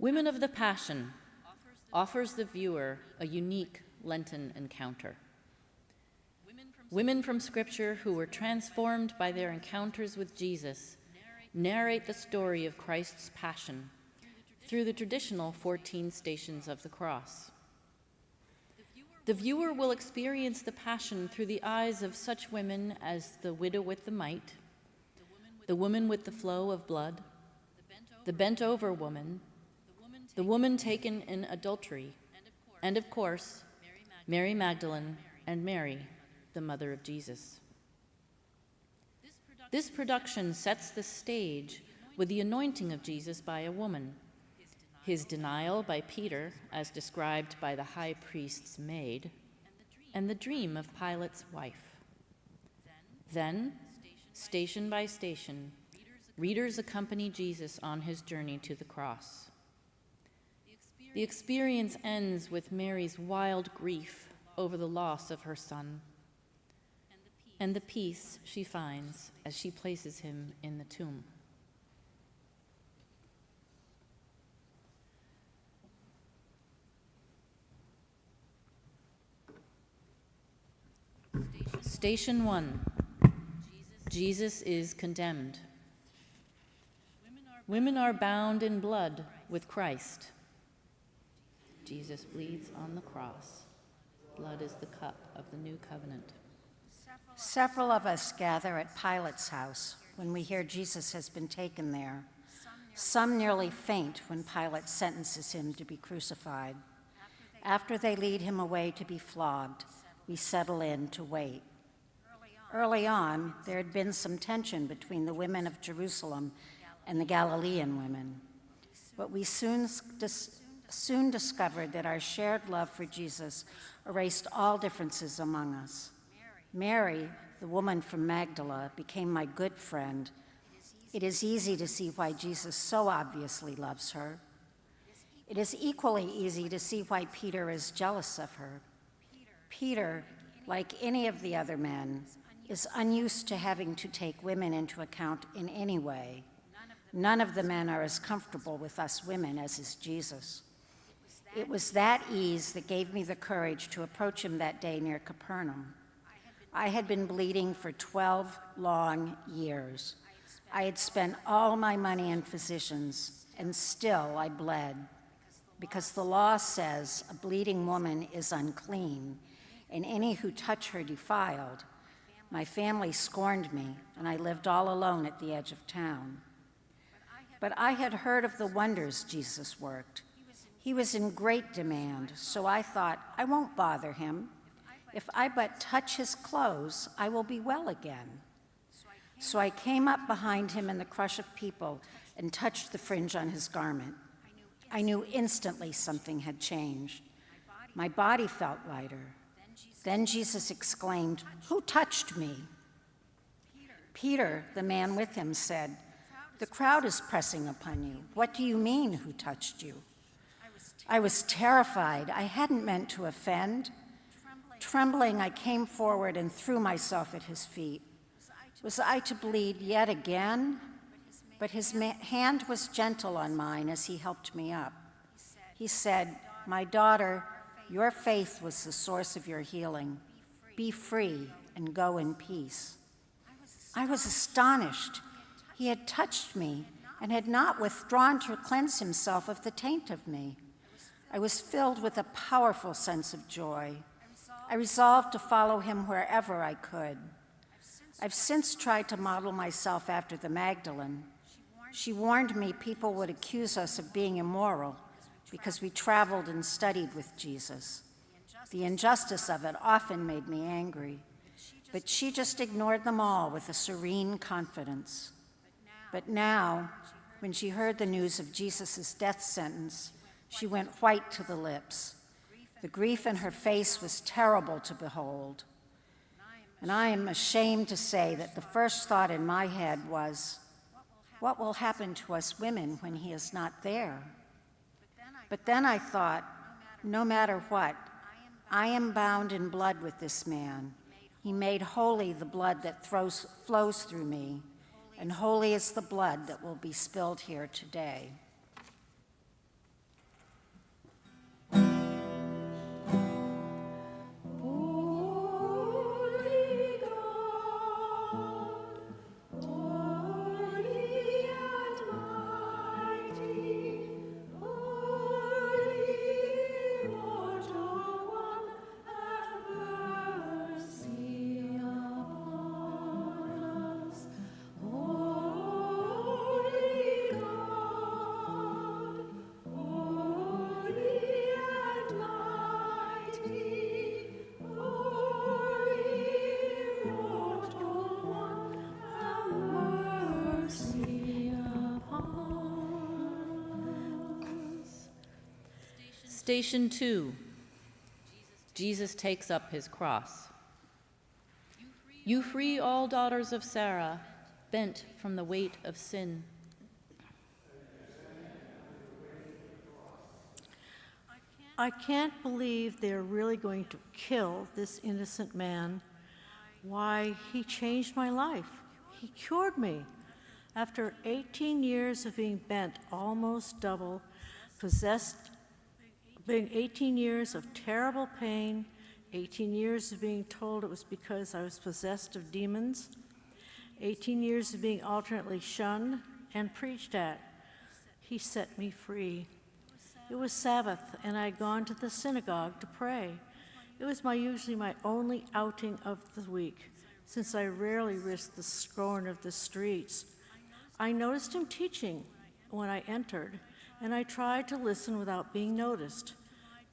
Women of the Passion offers the viewer a unique Lenten encounter. Women from Scripture who were transformed by their encounters with Jesus narrate the story of Christ's passion through the traditional 14 stations of the cross. The viewer will experience the Passion through the eyes of such women as the widow with the mite, the woman with the flow of blood, the bent-over woman, the woman taken in adultery, and of course, Mary Magdalene and Mary, the mother of Jesus. This production sets the stage with the anointing of Jesus by a woman, his denial by Peter, as described by the high priest's maid, and the dream of Pilate's wife. Then, station by station, readers accompany Jesus on his journey to the cross. The experience ends with Mary's wild grief over the loss of her son, and the peace she finds as she places him in the tomb. Station 1. Jesus is condemned. Women are bound in blood with Christ. Jesus bleeds on the cross. Blood is the cup of the new covenant. Several of us gather at Pilate's house when we hear Jesus has been taken there. Some nearly faint when Pilate sentences him to be crucified. After they lead him away to be flogged, we settle in to wait. Early on, there had been some tension between the women of Jerusalem and the Galilean women, but we soon discovered that our shared love for Jesus erased all differences among us. Mary, the woman from Magdala, became my good friend. It is easy to see why Jesus so obviously loves her. It is equally easy to see why Peter is jealous of her. Peter, like any of the other men, is unused to having to take women into account in any way. None of the men are as comfortable with us women as is Jesus. It was that ease that gave me the courage to approach him that day near Capernaum. I had been bleeding for 12 long years. I had spent all my money in physicians, and still I bled, because the law says a bleeding woman is unclean, and any who touch her defiled. My family scorned me, and I lived all alone at the edge of town. But I had heard of the wonders Jesus worked. He was in great demand, so I thought, I won't bother him. If I but touch his clothes, I will be well again. So I came up behind him in the crush of people and touched the fringe on his garment. I knew instantly something had changed. My body felt lighter. Then Jesus exclaimed, "Who touched me?" Peter, the man with him, said, "The crowd is pressing upon you. What do you mean, who touched you?" I was terrified. I hadn't meant to offend. Trembling, I came forward and threw myself at his feet. Was I to bleed yet again? But his hand was gentle on mine as he helped me up. He said, "My daughter, your faith was the source of your healing. Be free and go in peace." I was astonished. He had touched me and had not withdrawn to cleanse himself of the taint of me. I was filled with a powerful sense of joy. I resolved to follow him wherever I could. I've since tried to model myself after the Magdalene. She warned me people would accuse us of being immoral because we traveled and studied with Jesus. The injustice of it often made me angry, but she just ignored them all with a serene confidence. But now, when she heard the news of Jesus' death sentence, she went white to the lips. The grief in her face was terrible to behold. And I am ashamed to say that the first thought in my head was, what will happen to us women when he is not there? But then I thought, no matter what, I am bound in blood with this man. He made holy the blood that flows through me, and holy is the blood that will be spilled here today. Station 2. Jesus takes up his cross. You free all daughters of Sarah, bent from the weight of sin. I can't believe they're really going to kill this innocent man. Why, he changed my life. He cured me. After 18 years of being bent almost double, being 18 years of terrible pain, 18 years of being told it was because I was possessed of demons, 18 years of being alternately shunned and preached at, he set me free. It was Sabbath, and I had gone to the synagogue to pray. It was usually my only outing of the week, since I rarely risked the scorn of the streets. I noticed him teaching when I entered, and I tried to listen without being noticed.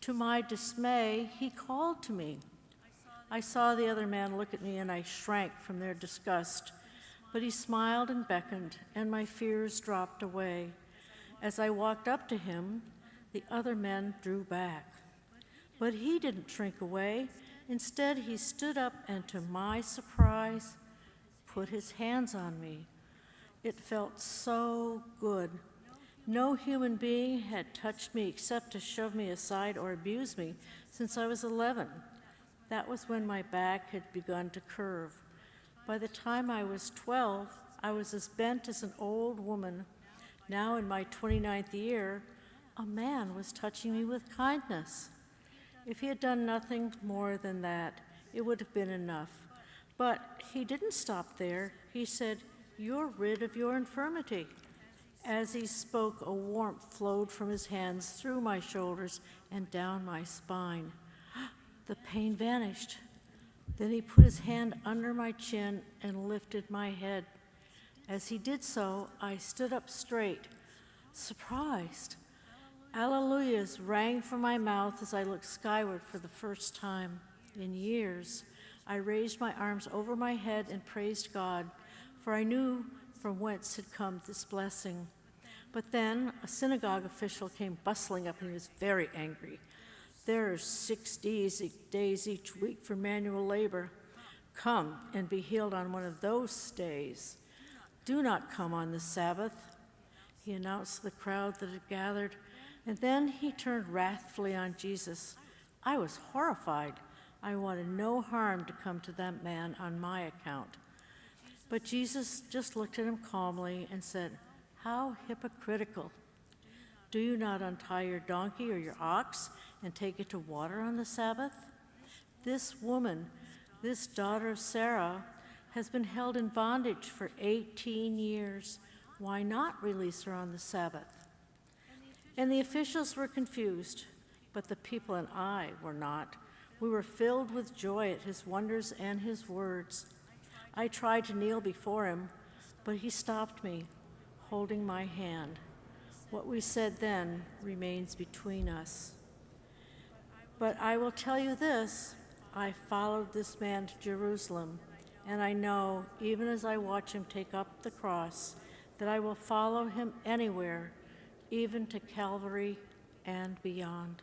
To my dismay, he called to me. I saw the other man look at me, and I shrank from their disgust. But he smiled and beckoned, and my fears dropped away. As I walked up to him, the other men drew back. But he didn't shrink away. Instead, he stood up and, to my surprise, put his hands on me. It felt so good. No human being had touched me except to shove me aside or abuse me since I was 11. That was when my back had begun to curve. By the time I was 12, I was as bent as an old woman. Now in my 29th year, a man was touching me with kindness. If he had done nothing more than that, it would have been enough. But he didn't stop there. He said, "You're rid of your infirmity." As he spoke, a warmth flowed from his hands through my shoulders and down my spine. The pain vanished. Then he put his hand under my chin and lifted my head. As he did so, I stood up straight, surprised. Alleluias rang from my mouth as I looked skyward for the first time in years. I raised my arms over my head and praised God, for I knew from whence had come this blessing. But then a synagogue official came bustling up, and he was very angry. There are 6 days each week for manual labor. Come and be healed on one of those days. Do not come on the Sabbath, he announced to the crowd that had gathered. And then he turned wrathfully on Jesus. I was horrified. I wanted no harm to come to that man on my account. But Jesus just looked at him calmly and said, "How hypocritical. Do you not untie your donkey or your ox and take it to water on the Sabbath? This woman, this daughter of Sarah, has been held in bondage for 18 years. Why not release her on the Sabbath?" And the officials were confused, but the people and I were not. We were filled with joy at his wonders and his words. I tried to kneel before him, but he stopped me, holding my hand. What we said then remains between us. But I will tell you this, I followed this man to Jerusalem, and I know, even as I watch him take up the cross, that I will follow him anywhere, even to Calvary and beyond.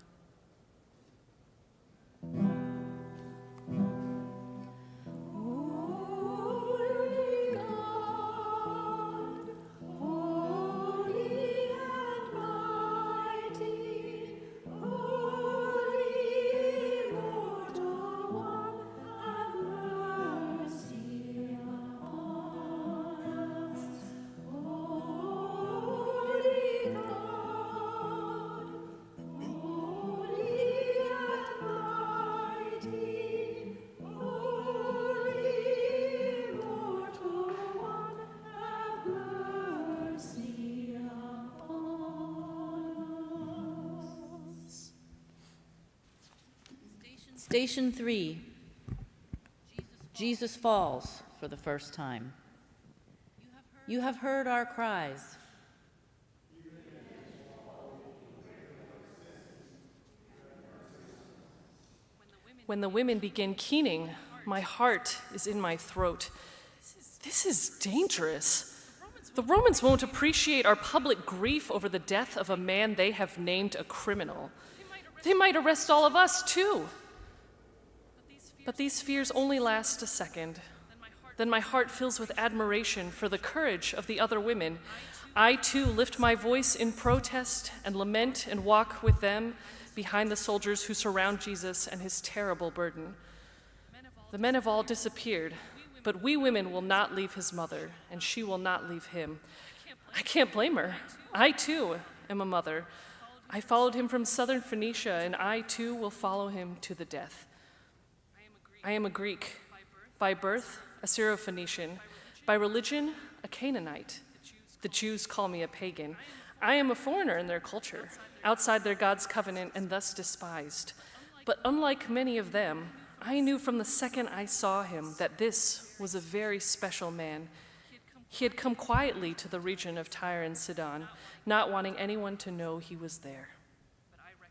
Station 3. Jesus falls for the first time. You have heard our cries. When the women begin keening, my heart is in my throat. This is dangerous. The Romans won't appreciate our public grief over the death of a man they have named a criminal. They might arrest all of us, too. But these fears only last a second. Then my heart fills with admiration for the courage of the other women. I, too, lift my voice in protest and lament and walk with them behind the soldiers who surround Jesus and his terrible burden. The men have all disappeared, but we women will not leave his mother, and she will not leave him. I can't blame her. I, too, am a mother. I followed him from southern Phoenicia, and I, too, will follow him to the death. I am a Greek, by birth, a Syro-Phoenician, by religion, a Canaanite. The Jews call me a pagan. I am a foreigner in their culture, outside their God's covenant and thus despised. But unlike many of them, I knew from the second I saw him that this was a very special man. He had come quietly to the region of Tyre and Sidon, not wanting anyone to know he was there.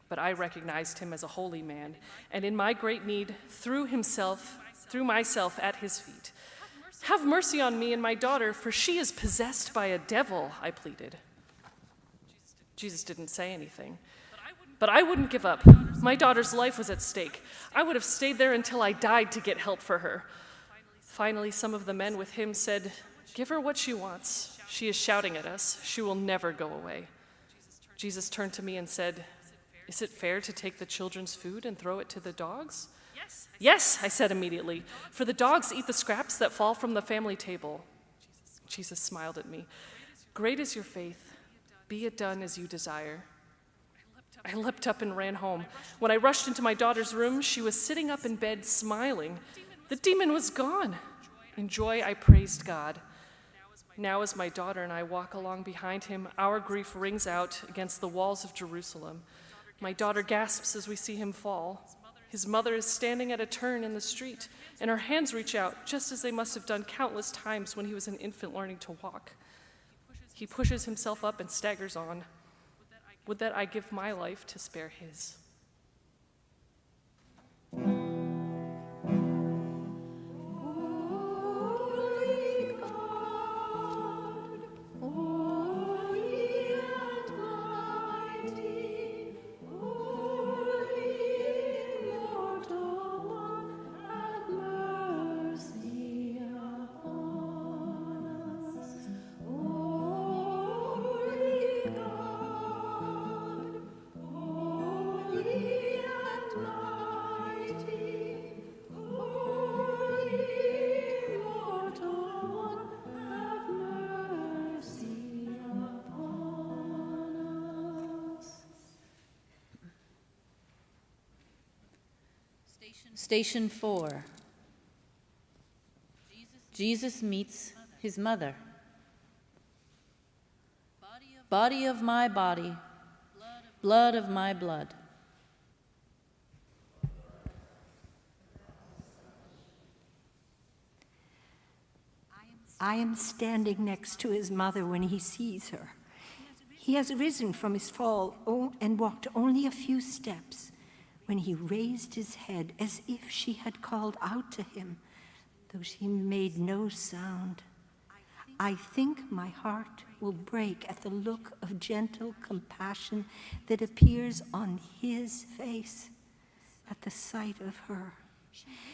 But I recognized him as a holy man, and in my great need, threw myself at his feet. Have mercy on me and my daughter, for she is possessed by a devil, I pleaded. Jesus didn't say anything. But I wouldn't give up. My daughter's life was at stake. I would have stayed there until I died to get help for her. Finally, some of the men with him said, "Give her what she wants. She is shouting at us. She will never go away." Jesus turned to me and said, "Is it fair to take the children's food and throw it to the dogs?" Yes, I said immediately, for the dogs eat the scraps that fall from the family table. Jesus smiled at me. "Great is your faith. Be it done as you desire." I leapt up and ran home. When I rushed into my daughter's room, she was sitting up in bed smiling. The demon was gone. In joy, I praised God. Now as my daughter and I walk along behind him, our grief rings out against the walls of Jerusalem. My daughter gasps as we see him fall. His mother is standing at a turn in the street, and her hands reach out, just as they must have done countless times when he was an infant learning to walk. He pushes himself up and staggers on. Would that I give my life to spare his. Station 4. Jesus meets his mother. Body of my body, blood of my blood. I am standing next to his mother when he sees her. He has risen from his fall and walked only a few steps when he raised his head as if she had called out to him, though she made no sound. I think my heart will break at the look of gentle compassion that appears on his face at the sight of her.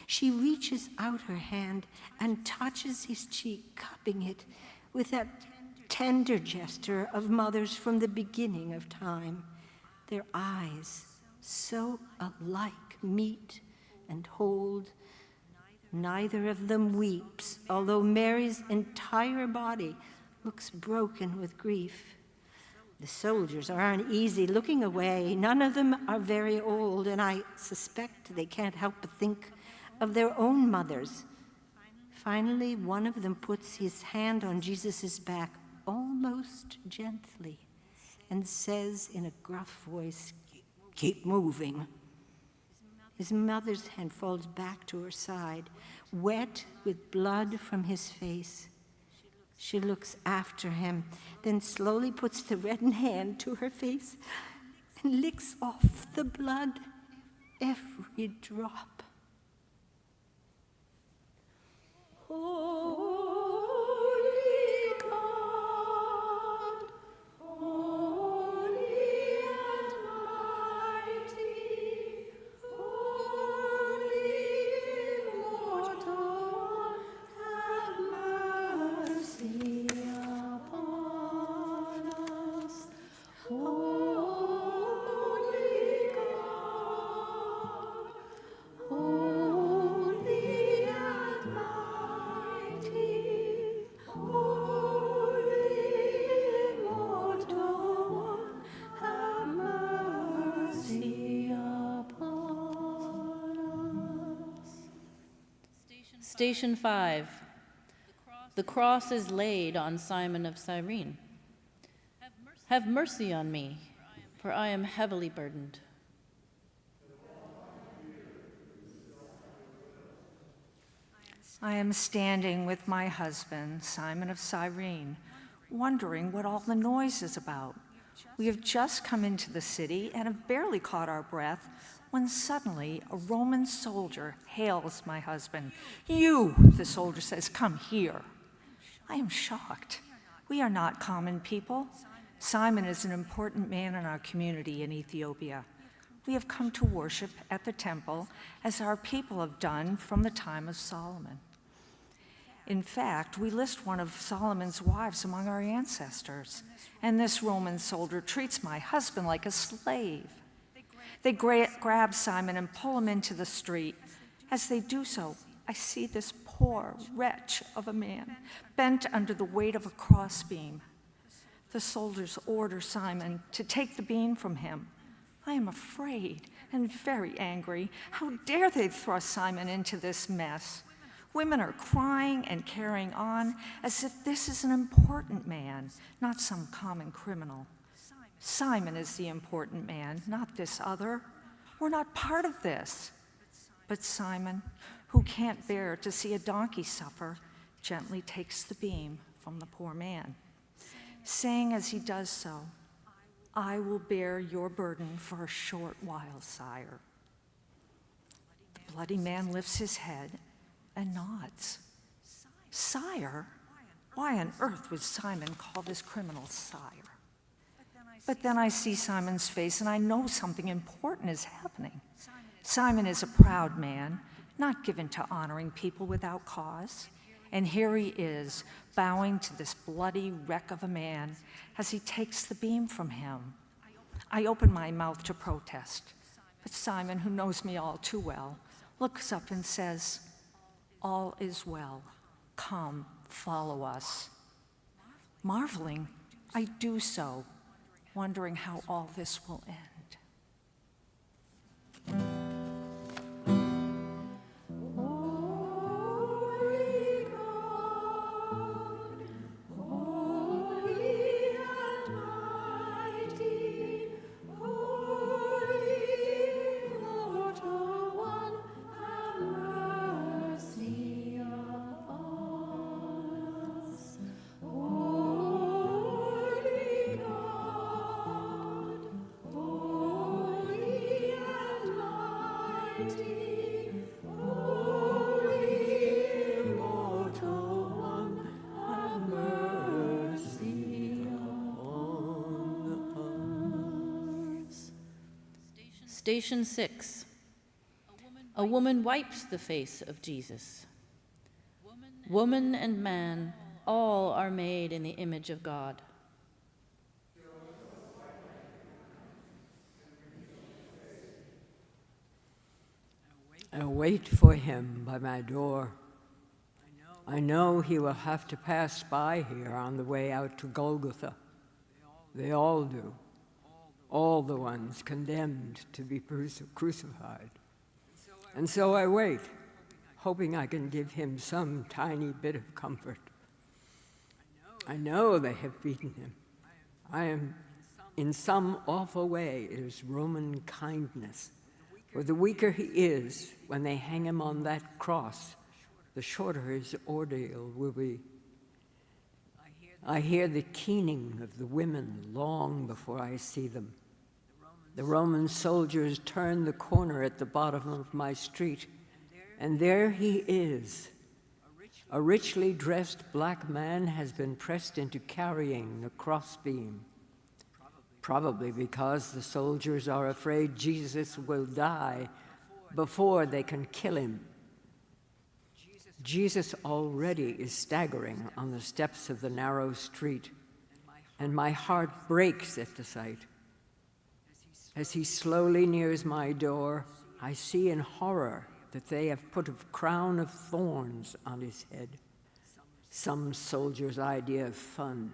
She reaches out her hand and touches his cheek, cupping it with that tender gesture of mothers from the beginning of time. Their eyes, so alike, meet and hold. Neither of them weeps, although Mary's entire body looks broken with grief. The soldiers are uneasy, looking away. None of them are very old, and I suspect they can't help but think of their own mothers. Finally, one of them puts his hand on Jesus' back, almost gently, and says in a gruff voice, "Keep moving." His mother's hand falls back to her side, wet with blood from his face. She looks after him, then slowly puts the reddened hand to her face and licks off the blood, every drop. Holy God, holy and mighty, Station 5. The cross is laid on Simon of Cyrene. Have mercy on me, for I am heavily burdened. I am standing with my husband, Simon of Cyrene, wondering what all the noise is about. We have just come into the city and have barely caught our breath when suddenly a Roman soldier hails my husband. "You," the soldier says, "come here." I am shocked. We are not common people. Simon is an important man in our community in Ethiopia. We have come to worship at the temple as our people have done from the time of Solomon. In fact, we list one of Solomon's wives among our ancestors, and this Roman soldier treats my husband like a slave. They grab Simon and pull him into the street. As they do so, I see this poor wretch of a man bent under the weight of a crossbeam. The soldiers order Simon to take the beam from him. I am afraid and very angry. How dare they thrust Simon into this mess? Women are crying and carrying on as if this is an important man, not some common criminal. Simon is the important man, not this other. We're not part of this. But Simon, who can't bear to see a donkey suffer, gently takes the beam from the poor man, saying as he does so, "I will bear your burden for a short while, sire." The bloody man lifts his head and nods. "Sire? Why on earth would Simon call this criminal sire?" But then I see Simon's face and I know something important is happening. Simon is a proud man, not given to honoring people without cause. And here he is, bowing to this bloody wreck of a man as he takes the beam from him. I open my mouth to protest, but Simon, who knows me all too well, looks up and says, "All is well. Come, follow us." Marveling, I do so, wondering how all this will end. Station 6. A woman wipes the face of Jesus. Woman and man, all are made in the image of God. I wait for him by my door. I know he will have to pass by here on the way out to Golgotha. They all do. All the ones condemned to be crucified. And so I wait, hoping I can give him some tiny bit of comfort. I know they have beaten him. I am, in some awful way, it is Roman kindness. For the weaker he is when they hang him on that cross, the shorter his ordeal will be. I hear the keening of the women long before I see them. The Roman soldiers turn the corner at the bottom of my street, and there he is. A richly dressed black man has been pressed into carrying the crossbeam, probably because the soldiers are afraid Jesus will die before they can kill him. Jesus already is staggering on the steps of the narrow street, and my heart breaks at the sight. As he slowly nears my door, I see in horror that they have put a crown of thorns on his head. Some soldier's idea of fun.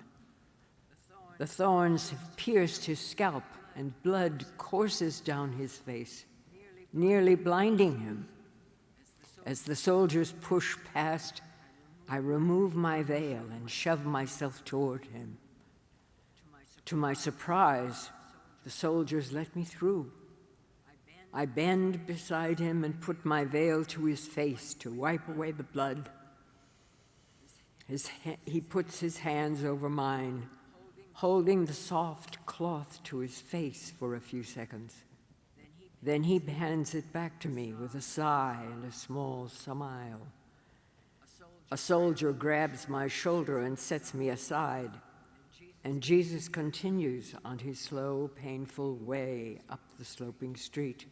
The thorns have pierced his scalp, and blood courses down his face, nearly blinding him. As the soldiers push past, I remove my veil and shove myself toward him. To my surprise, the soldiers let me through. I bend beside him and put my veil to his face to wipe away the blood. He puts his hands over mine, holding the soft cloth to his face for a few seconds. Then he hands it back to me with a sigh and a small smile. A soldier grabs my shoulder and sets me aside, and Jesus continues on his slow, painful way up the sloping street.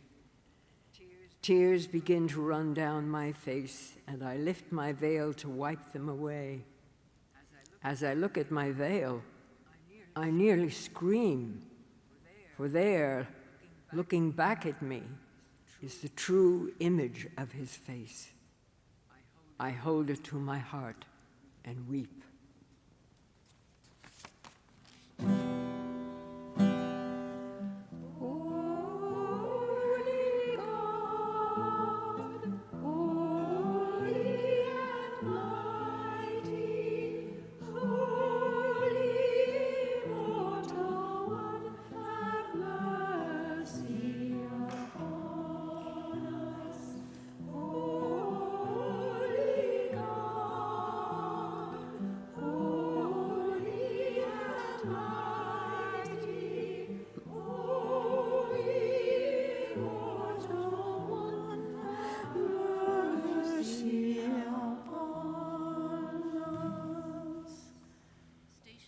Tears begin to run down my face, and I lift my veil to wipe them away. As I look at my veil, I nearly scream, for there, looking back at me, is the true image of his face. I hold it to my heart and weep.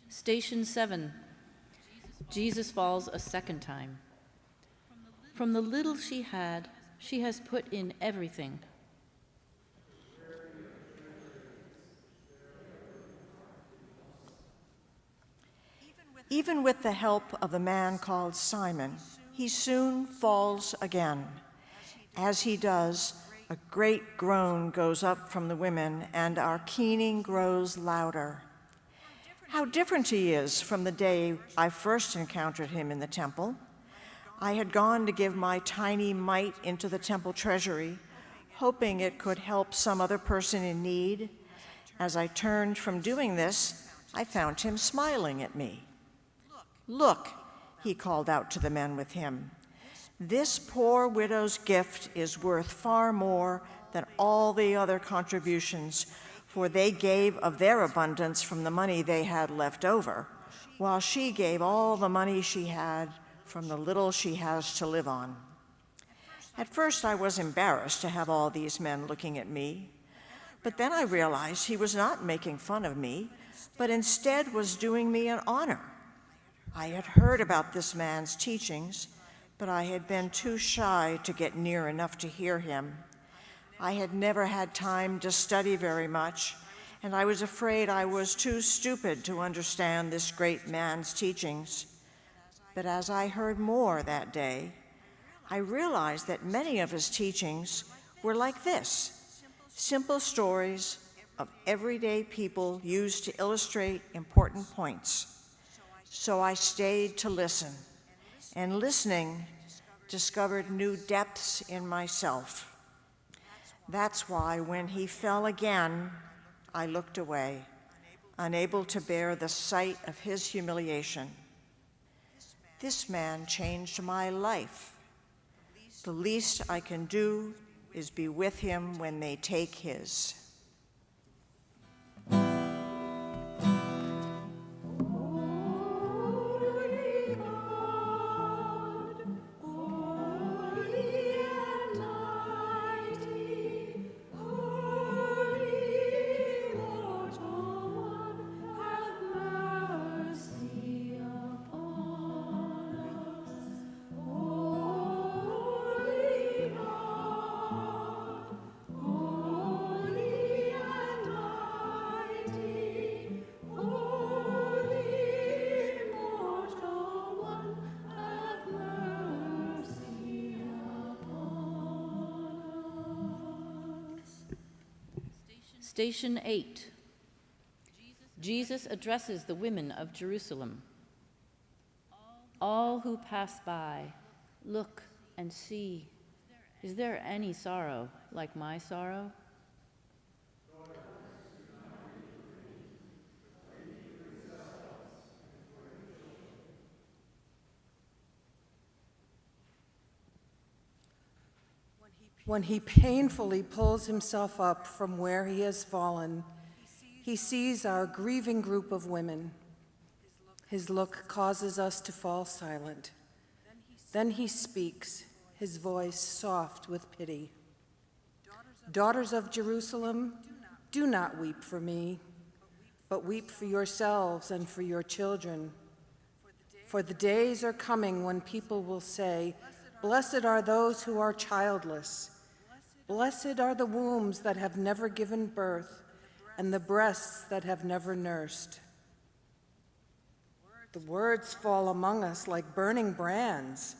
Station 7. Jesus falls a second time. From the little she had, she has put in everything. Even with the help of the man called Simon, he soon falls again. As he does, a great groan goes up from the women, and our keening grows louder. How different he is from the day I first encountered him in the temple. I had gone to give my tiny mite into the temple treasury, hoping it could help some other person in need. As I turned from doing this, I found him smiling at me. "Look," he called out to the men with him, "this poor widow's gift is worth far more than all the other contributions, for they gave of their abundance from the money they had left over, while she gave all the money she had from the little she has to live on." At first, I was embarrassed to have all these men looking at me, but then I realized he was not making fun of me, but instead was doing me an honor. I had heard about this man's teachings, but I had been too shy to get near enough to hear him. I had never had time to study very much, and I was afraid I was too stupid to understand this great man's teachings. But as I heard more that day, I realized that many of his teachings were like this: simple stories of everyday people used to illustrate important points. So I stayed to listen, and listening, discovered new depths in myself. That's why when he fell again, I looked away, unable to bear the sight of his humiliation. This man changed my life. The least I can do is be with him when they take his. Station 8. Jesus addresses the women of Jerusalem. All who pass by, look and see. Is there any sorrow like my sorrow? When he painfully pulls himself up from where he has fallen, he sees our grieving group of women. His look causes us to fall silent. Then he speaks, his voice soft with pity. Daughters of Jerusalem, do not weep for me, but weep for yourselves and for your children. For the days are coming when people will say, "Blessed are those who are childless. Blessed are the wombs that have never given birth, and the breasts that have never nursed." The words fall among us like burning brands.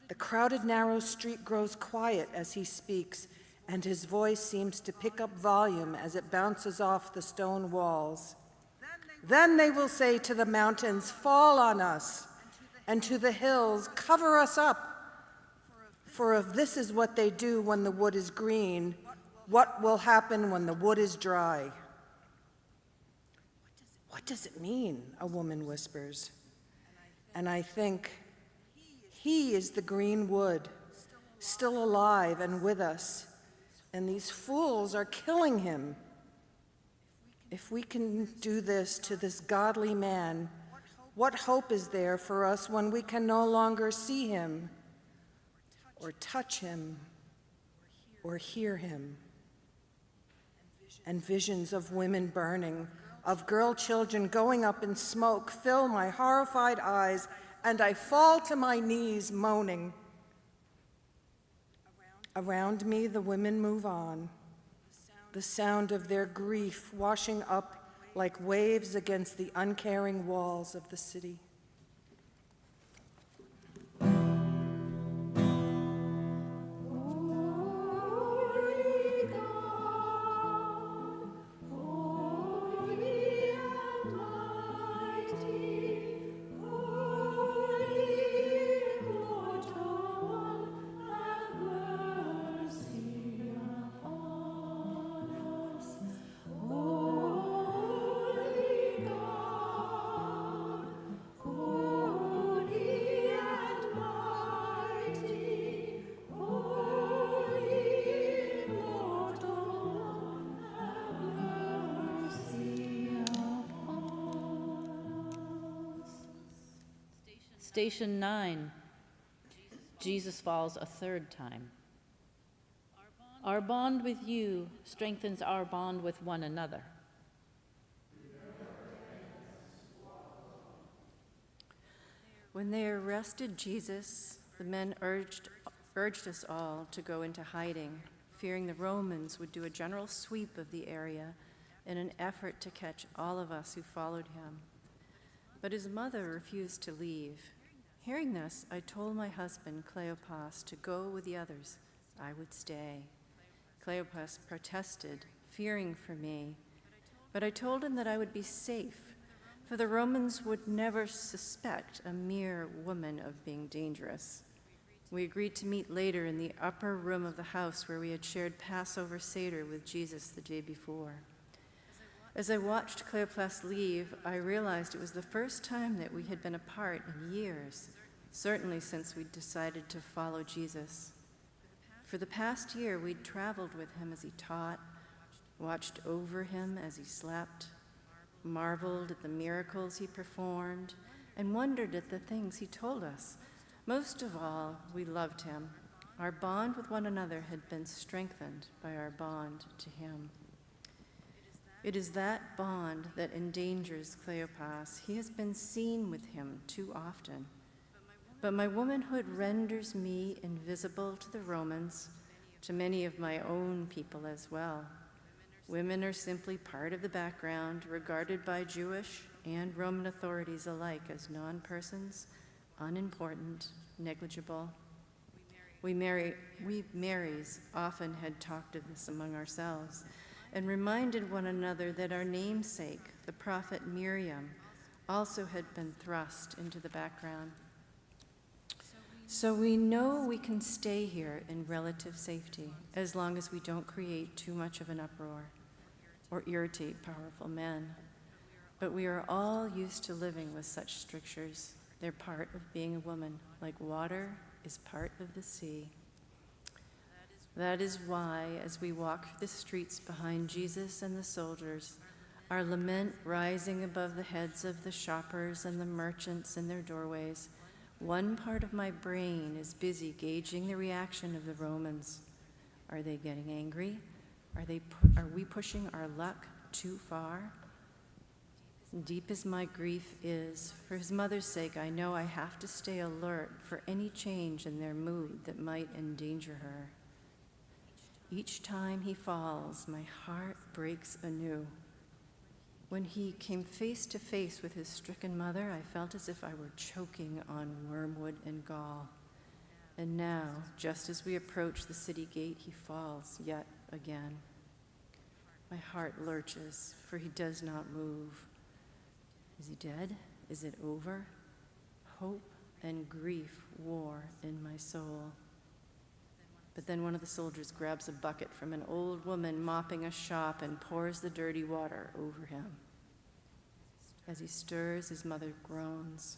The crowded, narrow street grows quiet as he speaks, and his voice seems to pick up volume as it bounces off the stone walls. Then they will say to the mountains, "Fall on us," and to the hills, "Cover us up." For if this is what they do when the wood is green, what will happen when the wood is dry? "What does it mean?" a woman whispers. And I think, he is the green wood, still alive and with us, and these fools are killing him. If we can do this to this godly man, what hope is there for us when we can no longer see him, or touch him, or hear him? And visions of women burning, of girl children going up in smoke, fill my horrified eyes, and I fall to my knees moaning. Around me, the women move on, the sound of their grief washing up like waves against the uncaring walls of the city. Station 9. Jesus falls a third time. Our bond with you strengthens our bond with one another. When they arrested Jesus, the men urged us all to go into hiding, fearing the Romans would do a general sweep of the area in an effort to catch all of us who followed him. But his mother refused to leave. Hearing this, I told my husband, Cleopas, to go with the others. I would stay. Cleopas protested, fearing for me, but I told him that I would be safe, for the Romans would never suspect a mere woman of being dangerous. We agreed to meet later in the upper room of the house where we had shared Passover Seder with Jesus the day before. As I watched Cleopas leave, I realized it was the first time that we had been apart in years, certainly since we'd decided to follow Jesus. For the past year, we'd traveled with him as he taught, watched over him as he slept, marveled at the miracles he performed, and wondered at the things he told us. Most of all, we loved him. Our bond with one another had been strengthened by our bond to him. It is that bond that endangers Cleopas. He has been seen with him too often. But my womanhood renders me invisible to the Romans, to many of my own people as well. Women are simply part of the background, regarded by Jewish and Roman authorities alike as non-persons, unimportant, negligible. We Marys often had talked of this among ourselves and reminded one another that our namesake, the prophet Miriam, also had been thrust into the background. So we know we can stay here in relative safety as long as we don't create too much of an uproar or irritate powerful men. But we are all used to living with such strictures. They're part of being a woman, like water is part of the sea. That is why, as we walk the streets behind Jesus and the soldiers, our lament rising above the heads of the shoppers and the merchants in their doorways, one part of my brain is busy gauging the reaction of the Romans. Are they getting angry? Are we pushing our luck too far? Deep as my grief is, for his mother's sake, I know I have to stay alert for any change in their mood that might endanger her. Each time he falls, my heart breaks anew. When he came face to face with his stricken mother, I felt as if I were choking on wormwood and gall. And now, just as we approach the city gate, he falls yet again. My heart lurches, for he does not move. Is he dead? Is it over? Hope and grief war in my soul. But then one of the soldiers grabs a bucket from an old woman mopping a shop and pours the dirty water over him. As he stirs, his mother groans.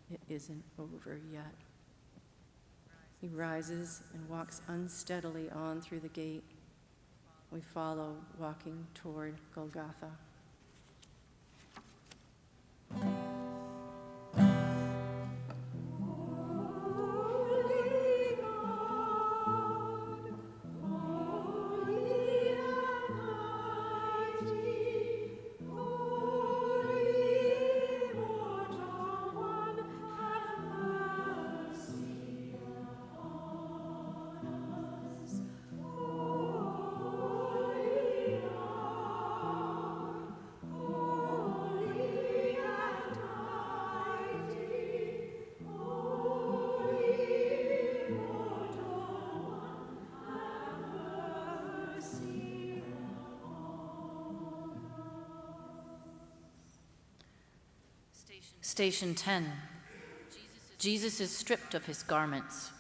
It isn't over yet. He rises and walks unsteadily on through the gate. We follow, walking toward Golgotha. Station 10. Jesus is stripped of his garments.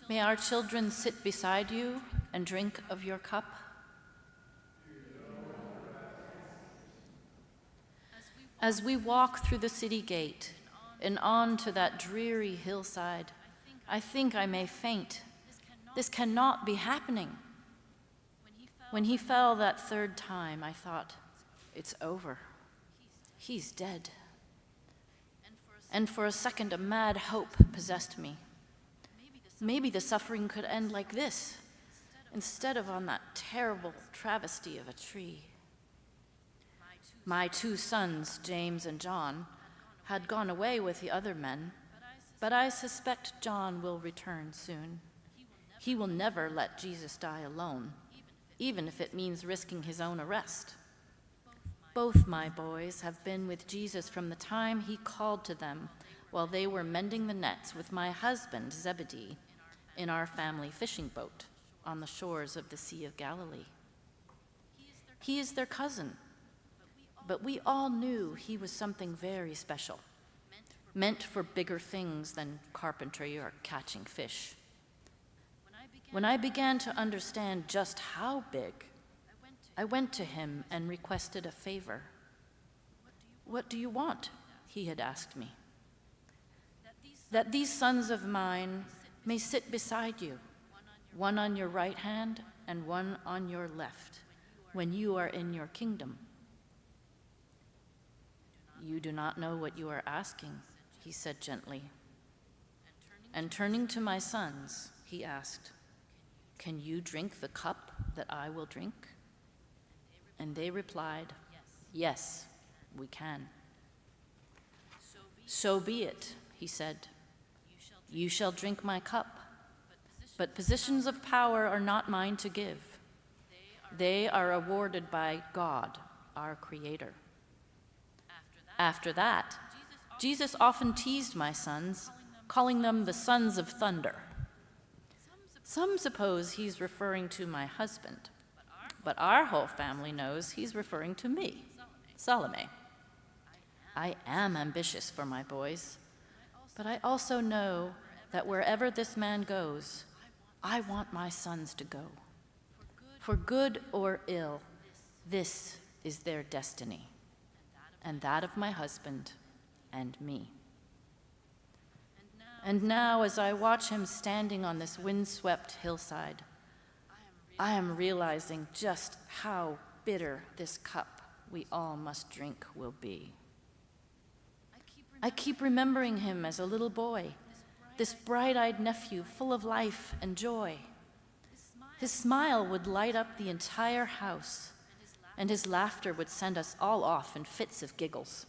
May our children sit beside you and drink of your cup. As we walk through the city gate and on to that dreary hillside, I think I may faint. This cannot be happening. When he fell that third time, I thought, it's over. He's dead. And for a second, a mad hope possessed me. Maybe the suffering could end like this, instead of on that terrible travesty of a tree. My 2 sons, James and John, had gone away with the other men, but I suspect John will return soon. He will never let Jesus die alone, even if it means risking his own arrest. Both my boys have been with Jesus from the time he called to them while they were mending the nets with my husband, Zebedee, in our family fishing boat on the shores of the Sea of Galilee. He is their cousin, but we all knew he was something very special, meant for bigger things than carpentry or catching fish. When I began to understand just how big, I went to him and requested a favor. What do you want? He had asked me. That these sons of mine may sit beside you, one on your right hand and one on your left, when you are in your kingdom. You do not know what you are asking, he said gently. And turning to my sons, he asked, can you drink the cup that I will drink? And they replied, yes, we can. So be it, he said. You shall drink my cup, but positions of power are not mine to give. They are awarded by God, our Creator. After that, Jesus often teased my sons, calling them the sons of thunder. Some suppose he's referring to my husband, but our whole family knows he's referring to me, Salome. I am ambitious for my boys, But I also know that wherever this man goes, I want my sons to go. For good or ill, this is their destiny, and that of my husband and me. And now, as I watch him standing on this windswept hillside, I am realizing just how bitter this cup we all must drink will be. I keep remembering him as a little boy, this bright-eyed nephew full of life and joy. His smile would light up the entire house, and his laughter would send us all off in fits of giggles.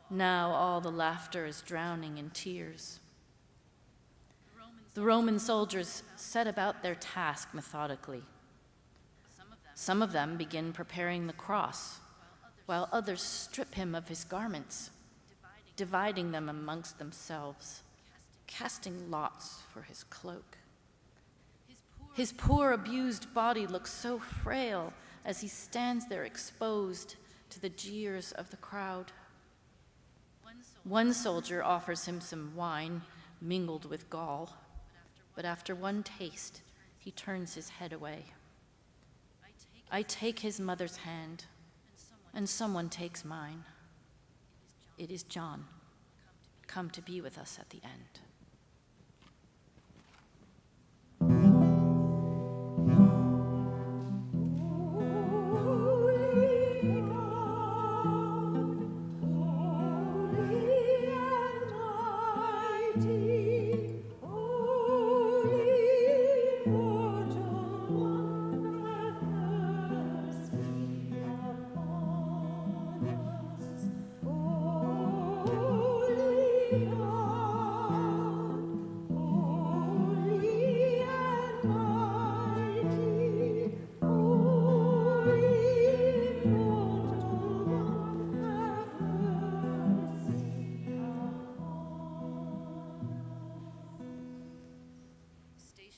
Now all the laughter is drowning in tears. The Roman soldiers set about their task methodically. Some of them begin preparing the cross, while others strip him of his garments, dividing them amongst themselves, casting lots for his cloak. His poor, abused body looks so frail as he stands there exposed to the jeers of the crowd. One soldier offers him some wine mingled with gall, but after one taste, he turns his head away. I take his mother's hand, and someone takes mine. It is John, come to be with us at the end.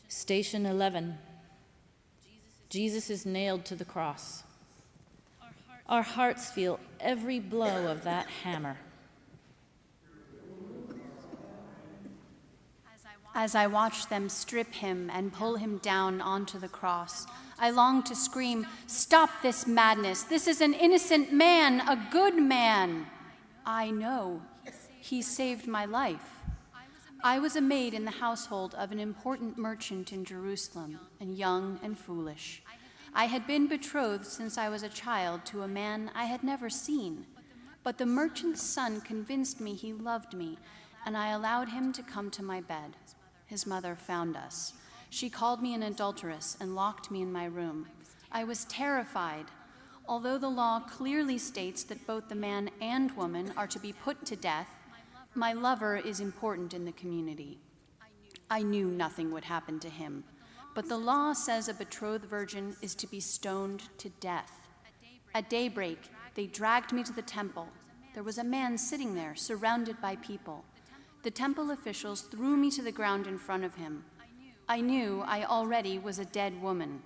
Station 11. Jesus is nailed to the cross. Our hearts feel every blow of that hammer. As I watch them strip him and pull him down onto the cross, I long to scream, "Stop this madness! This is an innocent man, a good man!" I know. He saved my life. I was a maid in the household of an important merchant in Jerusalem, and young and foolish. I had been betrothed since I was a child to a man I had never seen. But the merchant's son convinced me he loved me, and I allowed him to come to my bed. His mother found us. She called me an adulteress and locked me in my room. I was terrified. Although the law clearly states that both the man and woman are to be put to death, my lover is important in the community. I knew nothing would happen to him, but the law says a betrothed virgin is to be stoned to death. At daybreak, they dragged me to the temple. There was a man sitting there, surrounded by people. The temple officials threw me to the ground in front of him. I knew I already was a dead woman.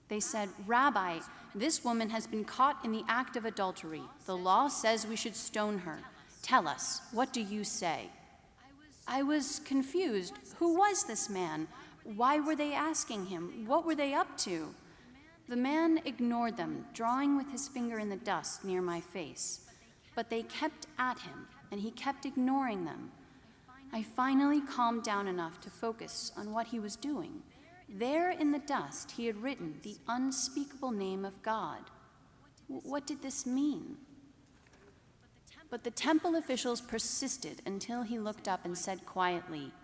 They said, "Rabbi, this woman has been caught in the act of adultery. The law says we should stone her. Tell us, what do you say?" I was confused. Who was this man? Why were they asking him? What were they up to? The man ignored them, drawing with his finger in the dust near my face. But they kept at him, and he kept ignoring them. I finally calmed down enough to focus on what he was doing. There in the dust, he had written the unspeakable name of God. What did this mean? But the temple officials persisted until he looked up and said quietly,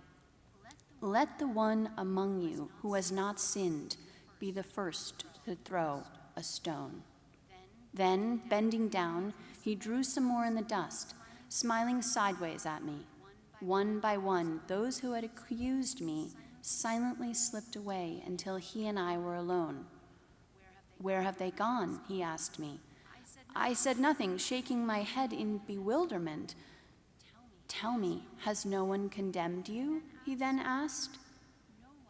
"Let the one among you who has not sinned be the first to throw a stone." Then, bending down, he drew some more in the dust, smiling sideways at me. One by one, those who had accused me silently slipped away until he and I were alone. "Where have they gone?" he asked me. I said nothing, shaking my head in bewilderment. "Tell me, has no one condemned you?" he then asked.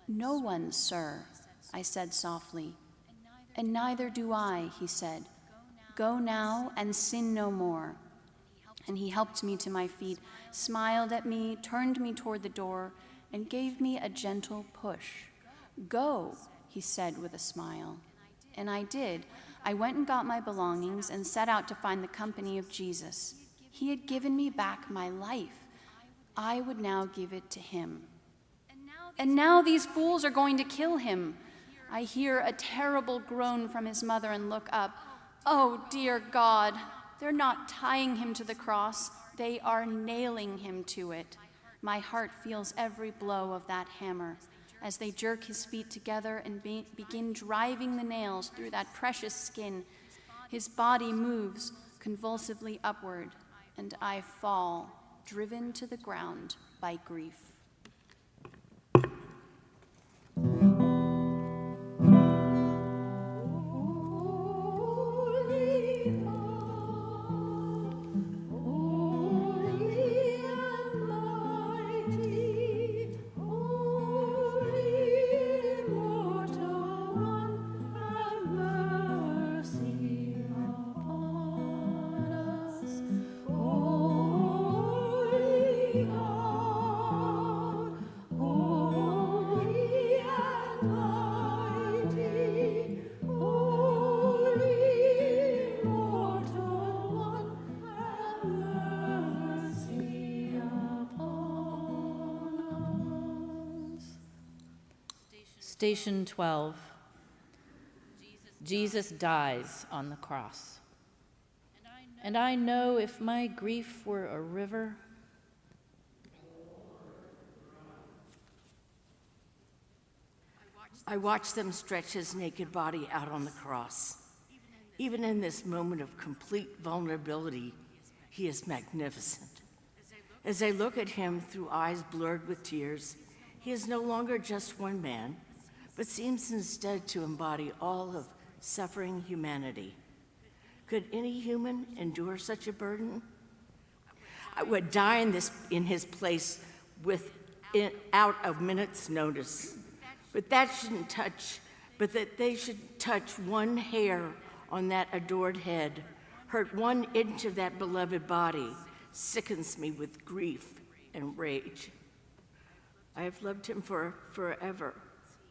"No one, sir," I said softly. "And neither do I," he said. "Go now and sin no more." And he helped me to my feet, smiled at me, turned me toward the door, and gave me a gentle push. "Go," he said with a smile. And I did. I went and got my belongings and set out to find the company of Jesus. He had given me back my life. I would now give it to him. And now these fools are going to kill him. I hear a terrible groan from his mother and look up. Oh, dear God, they're not tying him to the cross. They are nailing him to it. My heart feels every blow of that hammer as they jerk his feet together and begin driving the nails through that precious skin. His body moves convulsively upward, and I fall, driven to the ground by grief. Station 12. Jesus dies on the cross. And I know if my grief were a river, I watched them stretch his naked body out on the cross. Even in this moment of complete vulnerability, he is magnificent. As I look at him through eyes blurred with tears, he is no longer just one man, but seems instead to embody all of suffering humanity. Could any human endure such a burden? I would die in his place without a minute's notice. But that they should touch one hair on that adored head, hurt 1 inch of that beloved body, sickens me with grief and rage. I have loved him forever,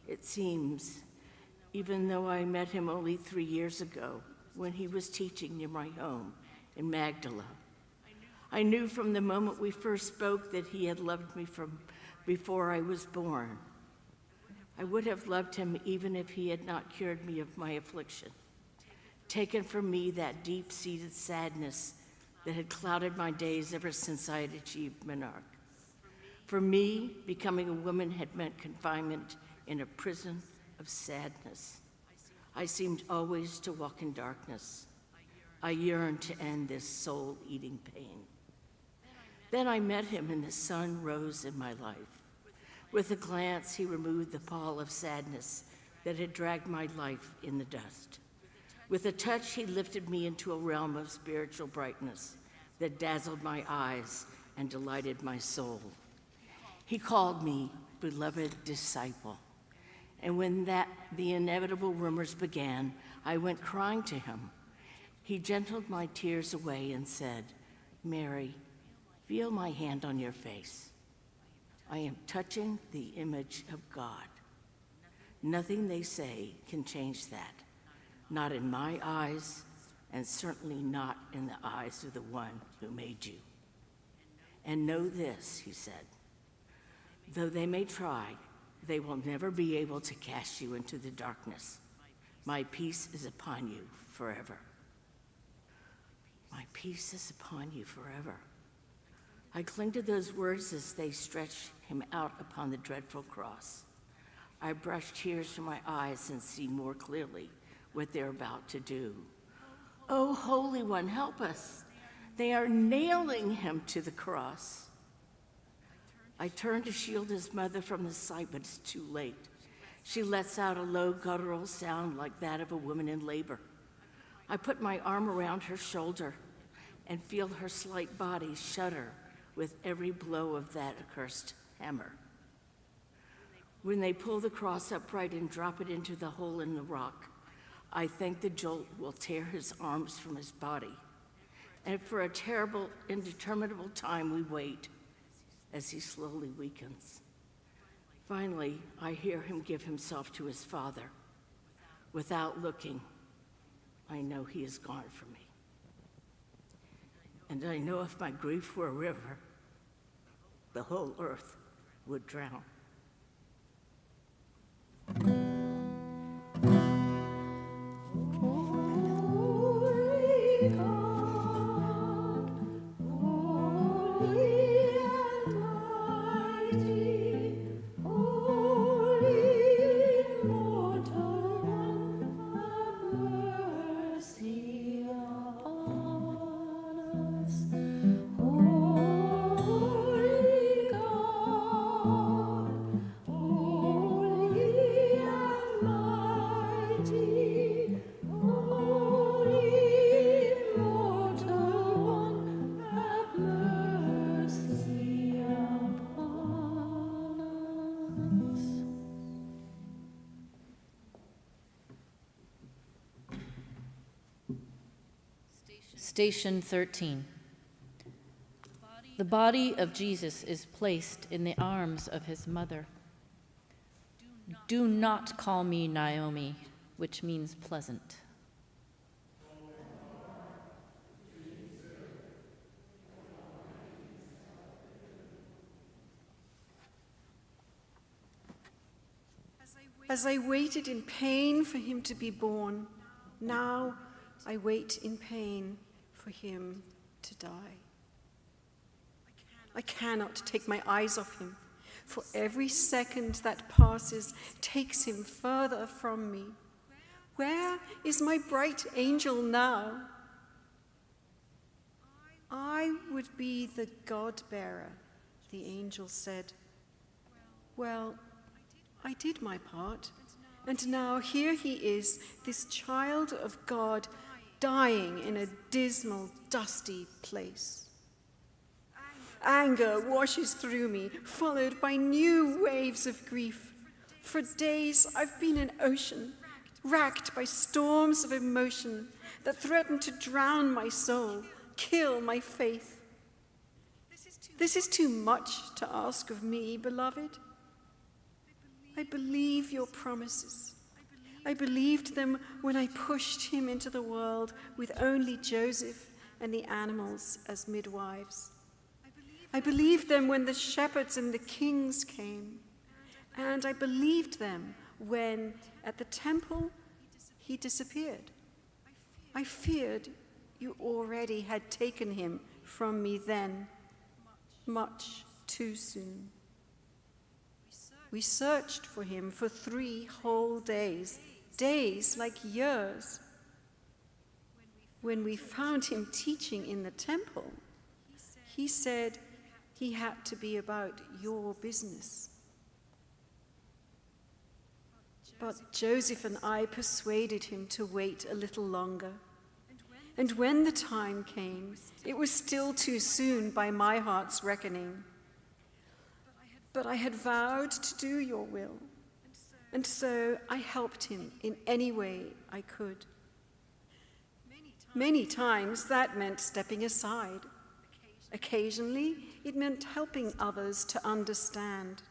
it seems, even though I met him only 3 years ago when he was teaching near my home in Magdala. I knew from the moment we first spoke that he had loved me from before I was born. I would have loved him even if he had not cured me of my affliction, taken from me that deep-seated sadness that had clouded my days ever since I had achieved monarch. For me, becoming a woman had meant confinement in a prison of sadness. I seemed always to walk in darkness. I yearned to end this soul-eating pain. Then I met him and the sun rose in my life. With a glance, he removed the pall of sadness that had dragged my life in the dust. With a touch, he lifted me into a realm of spiritual brightness that dazzled my eyes and delighted my soul. He called me beloved disciple. And when the inevitable rumors began, I went crying to him. He gentled my tears away and said, "Mary, feel my hand on your face. I am touching the image of God. Nothing they say can change that, not in my eyes, and certainly not in the eyes of the one who made you. And know this," he said, "though they may try, they will never be able to cast you into the darkness. My peace is upon you forever." My peace is upon you forever. I cling to those words as they stretch him out upon the dreadful cross. I brush tears from my eyes and see more clearly what they're about to do. Oh, Holy One, help us. They are nailing him to the cross. I turn to shield his mother from the sight, but it's too late. She lets out a low guttural sound like that of a woman in labor. I put my arm around her shoulder and feel her slight body shudder with every blow of that accursed hammer. When they pull the cross upright and drop it into the hole in the rock, I think the jolt will tear his arms from his body. and for a terrible, indeterminable time we wait as he slowly weakens. Finally, I hear him give himself to his Father. Without looking, I know he is gone from me. And I know if my grief were a river, the whole earth would drown. Station 13. The body of Jesus is placed in the arms of his mother. Do not call me Naomi, which means pleasant. As I waited in pain for him to be born, now I wait in pain for him to die. I cannot take my eyes off him, for every second that passes takes him further from me. Where is my bright angel now? I would be the God-bearer, the angel said. Well, I did my part, and now here he is, this child of God, dying in a dismal, dusty place. Anger washes through me, followed by new waves of grief. For days I've been an ocean, racked by storms of emotion that threaten to drown my soul, kill my faith. This is too much to ask of me, beloved. I believe your promises. I believed them when I pushed him into the world with only Joseph and the animals as midwives. I believed them when the shepherds and the kings came. And I believed them when, at the temple, he disappeared. I feared you already had taken him from me then, much too soon. We searched for him for 3 whole days, days like years. When we found him teaching in the temple, he said he had to be about your business. But Joseph and I persuaded him to wait a little longer. And when the time came, it was still too soon by my heart's reckoning. But I had vowed to do your will, and so I helped him in any way I could. Many times that meant stepping aside. Occasionally, it meant helping others to understand.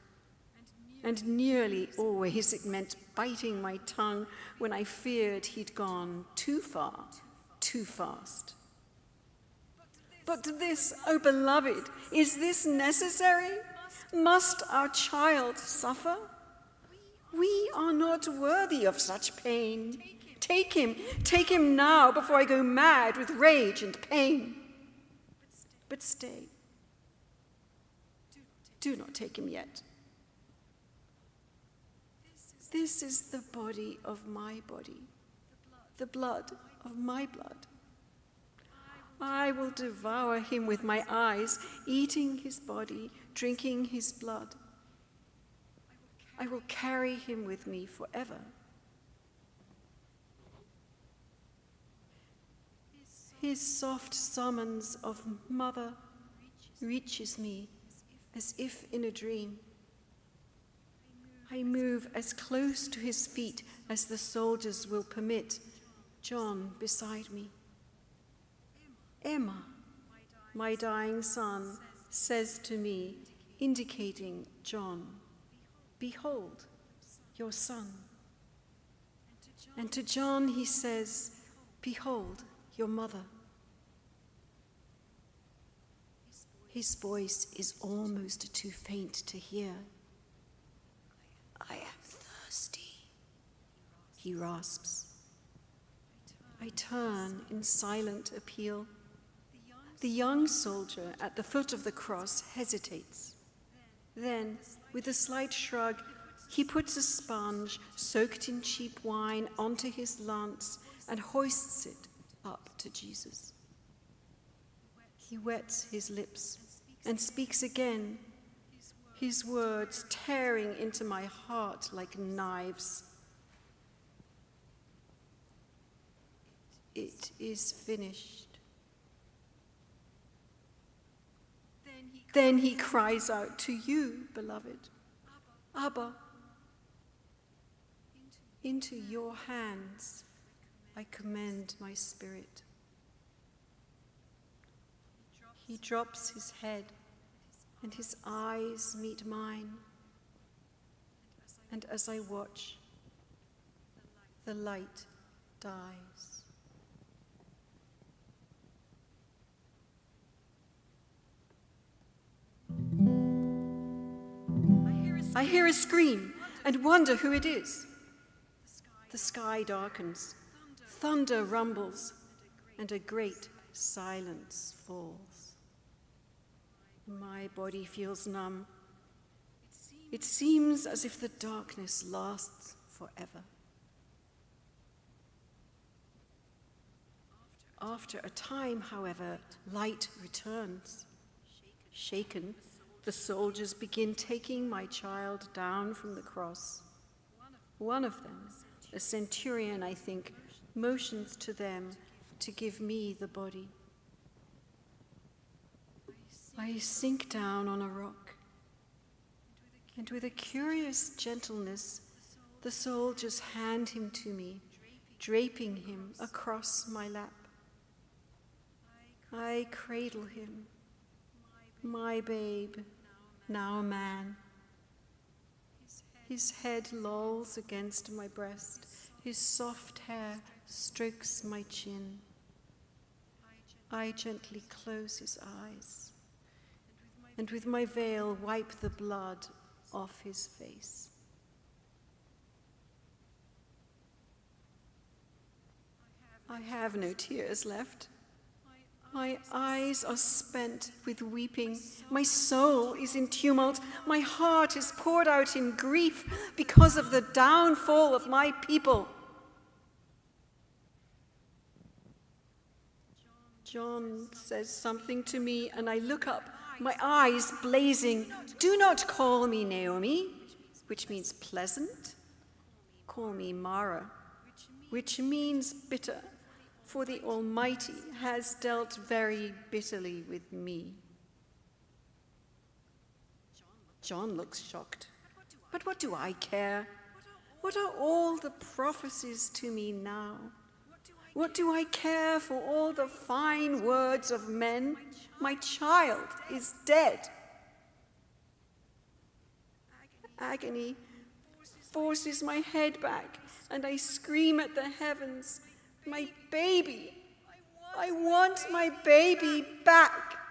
And nearly always it meant biting my tongue when I feared he'd gone too far, too fast. But this, oh beloved, is this necessary? Must our child suffer? We are not worthy of such pain. Take him now before I go mad with rage and pain. But stay. Do not take him yet. This is the body of my body, the blood of my blood. I will devour him with my eyes, eating his body, drinking his blood. I will carry him with me forever. His soft summons of mother reaches me as if in a dream. I move as close to his feet as the soldiers will permit, John beside me. Emma, my dying son, says to me, indicating John, behold, your son. And to John he says, behold, your mother. His voice is almost too faint to hear. I am thirsty, he rasps. I turn in silent appeal. The young soldier at the foot of the cross hesitates. Then, with a slight shrug, he puts a sponge soaked in cheap wine onto his lance and hoists it up to Jesus. He wets his lips and speaks again, his words tearing into my heart like knives. It is finished. Then he cries out to you, beloved, Abba, into your hands I commend my spirit. He drops his head and his eyes meet mine. And as I watch, the light dies. I hear a scream and wonder who it is. The sky darkens, thunder rumbles, and a great silence falls. My body feels numb. It seems as if the darkness lasts forever. After a time, however, light returns. Shaken, the soldiers begin taking my child down from the cross. One of them, a centurion, I think, motions to them to give me the body. I sink down on a rock, and with a curious gentleness, the soldiers hand him to me, draping him across my lap. I cradle him, my babe, now a man. His head lolls against my breast, his soft hair strokes my chin. I gently close his eyes, and with my veil wipe the blood off his face. I have no tears left. My eyes are spent with weeping. My soul is in tumult. My heart is poured out in grief because of the downfall of my people. John says something to me, and I look up, my eyes blazing. Do not call me Naomi, which means pleasant. Call me Mara, which means bitter. For the Almighty has dealt very bitterly with me. John looks shocked. But what do I care? What are all the prophecies to me now? What do I care for all the fine words of men? My child is dead. Agony forces my head back, and I scream at the heavens. My baby! I want my baby back!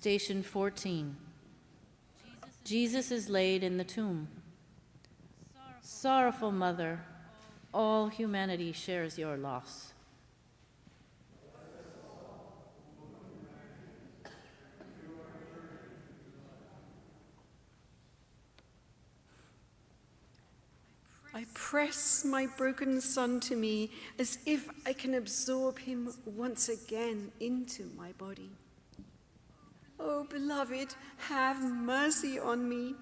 Station 14. Jesus is laid in the tomb. Sorrowful mother, all humanity shares your loss. I press my broken son to me as if I can absorb him once again into my body. Oh, beloved, have mercy on me.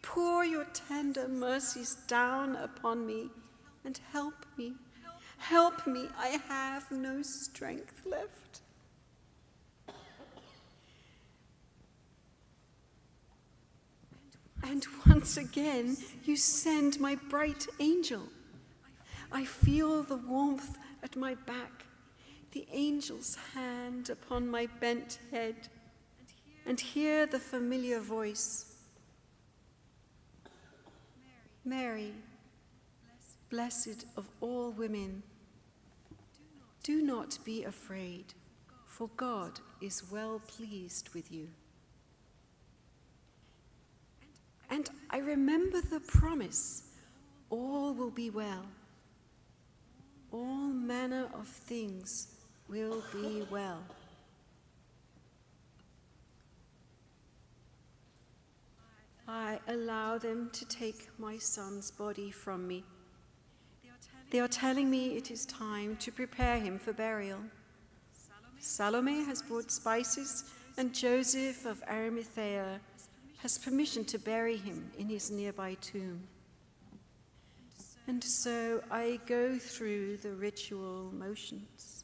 Pour your tender mercies down upon me and help me. Help me, I have no strength left. And once again, you send my bright angel. I feel the warmth at my back, the angel's hand upon my bent head, and hear the familiar voice. Mary, blessed of all women, do not be afraid, for God is well pleased with you. And I remember the promise, all will be well. All manner of things will be well. I allow them to take my son's body from me. They are telling me it is time to prepare him for burial. Salome has brought spices, and Joseph of Arimathea has permission to bury him in his nearby tomb. And so I go through the ritual motions.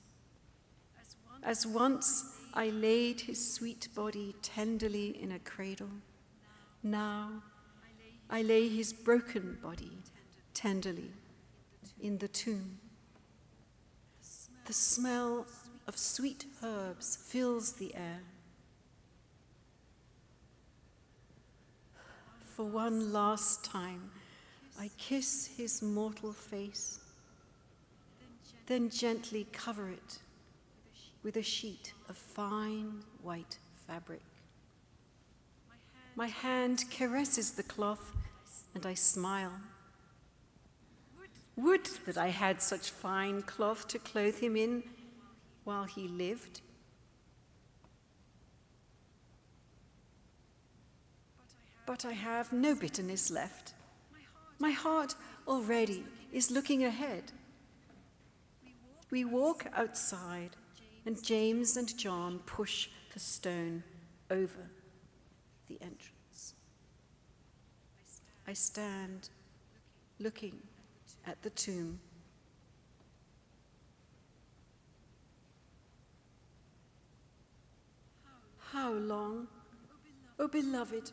As once I laid his sweet body tenderly in a cradle, now I lay his broken body tenderly in the tomb. The smell of sweet herbs fills the air. For one last time, I kiss his mortal face, then gently cover it with a sheet of fine white fabric. My hand caresses the cloth, and I smile. Would that I had such fine cloth to clothe him in while he lived. But I have no bitterness left. My heart already is looking ahead. We walk outside, and James and John push the stone over the entrance. I stand looking at the tomb. How long, oh beloved,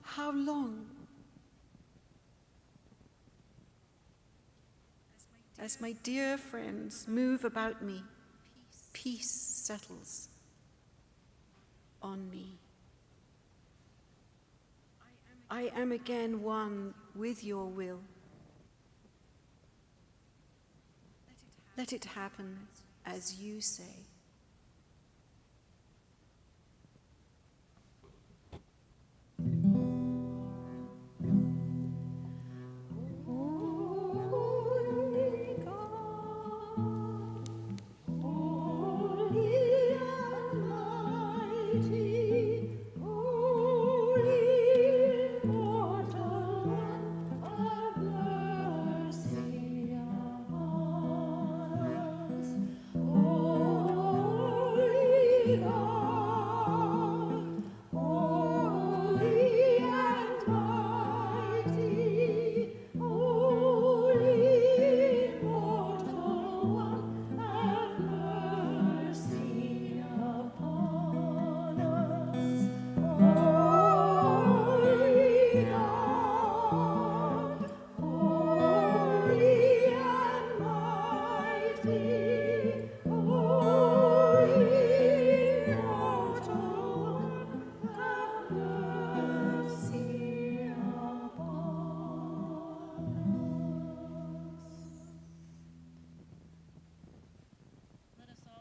how long? As my dear friends move about me, peace settles on me. I am again one with your will. Let it happen as you say.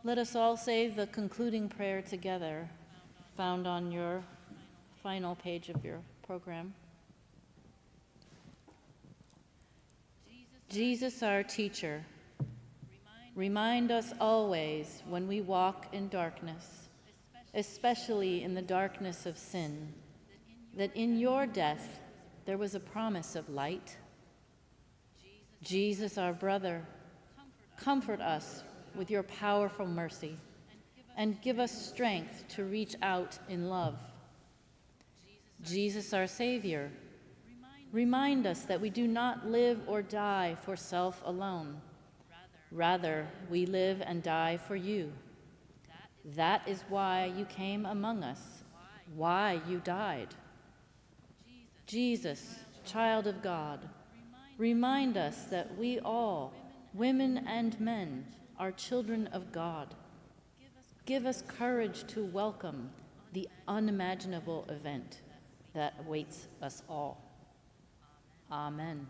Let us all say the concluding prayer together, found on your final page of your program. Jesus, our teacher, remind us always when we walk in darkness, especially in the darkness of sin, that in your death there was a promise of light. Jesus, our brother, comfort us with your powerful mercy and give us strength to reach out in love. Jesus, our Savior, remind us that we do not live or die for self alone. Rather, we live and die for you. That is why you came among us, why you died. Jesus, child of God, remind us that we all, women and men, are children of God. Give us courage to welcome the unimaginable event that awaits us all. Amen.